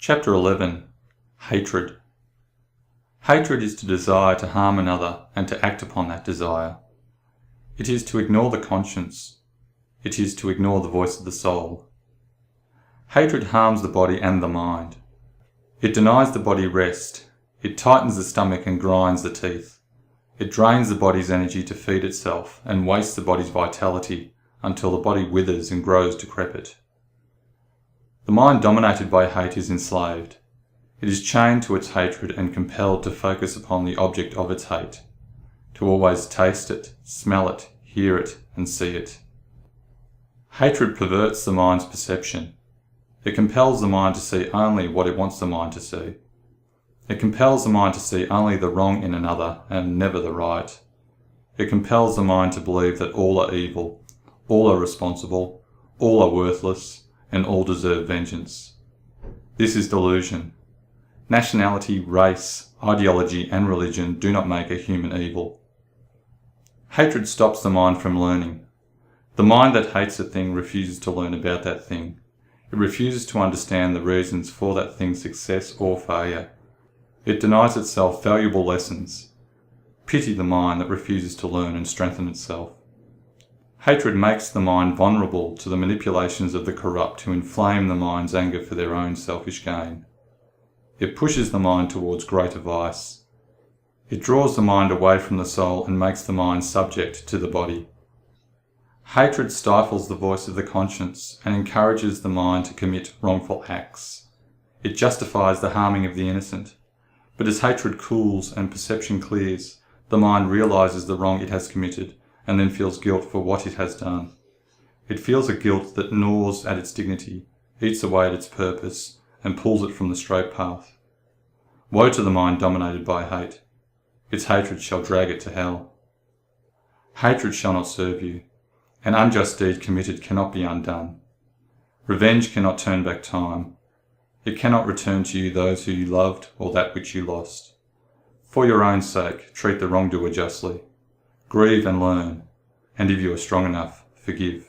Chapter 11. Hatred. Hatred is to desire to harm another and to act upon that desire. It is to ignore the conscience. It is to ignore the voice of the soul. Hatred harms the body and the mind. It denies the body rest. It tightens the stomach and grinds the teeth. It drains the body's energy to feed itself and wastes the body's vitality until the body withers and grows decrepit. The mind dominated by hate is enslaved. It is chained to its hatred and compelled to focus upon the object of its hate, to always taste it, smell it, hear it, and see it. Hatred perverts the mind's perception. It compels the mind to see only what it wants the mind to see. It compels the mind to see only the wrong in another and never the right. It compels the mind to believe that all are evil, all are responsible, all are worthless, and all deserve vengeance. This is delusion. Nationality, race, ideology, and religion do not make a human evil. Hatred stops the mind from learning. The mind that hates a thing refuses to learn about that thing. It refuses to understand the reasons for that thing's success or failure. It denies itself valuable lessons. Pity the mind that refuses to learn and strengthen itself. Hatred makes the mind vulnerable to the manipulations of the corrupt who inflame the mind's anger for their own selfish gain. It pushes the mind towards greater vice. It draws the mind away from the soul and makes the mind subject to the body. Hatred stifles the voice of the conscience and encourages the mind to commit wrongful acts. It justifies the harming of the innocent. But as hatred cools and perception clears, the mind realizes the wrong it has committed and then feels guilt for what it has done. It feels a guilt that gnaws at its dignity, eats away at its purpose, and pulls it from the straight path. Woe to the mind dominated by hate. Its hatred shall drag it to hell. Hatred shall not serve you. An unjust deed committed cannot be undone. Revenge cannot turn back time. It cannot return to you those who you loved or that which you lost. For your own sake, treat the wrongdoer justly. Grieve and learn, and if you are strong enough, forgive.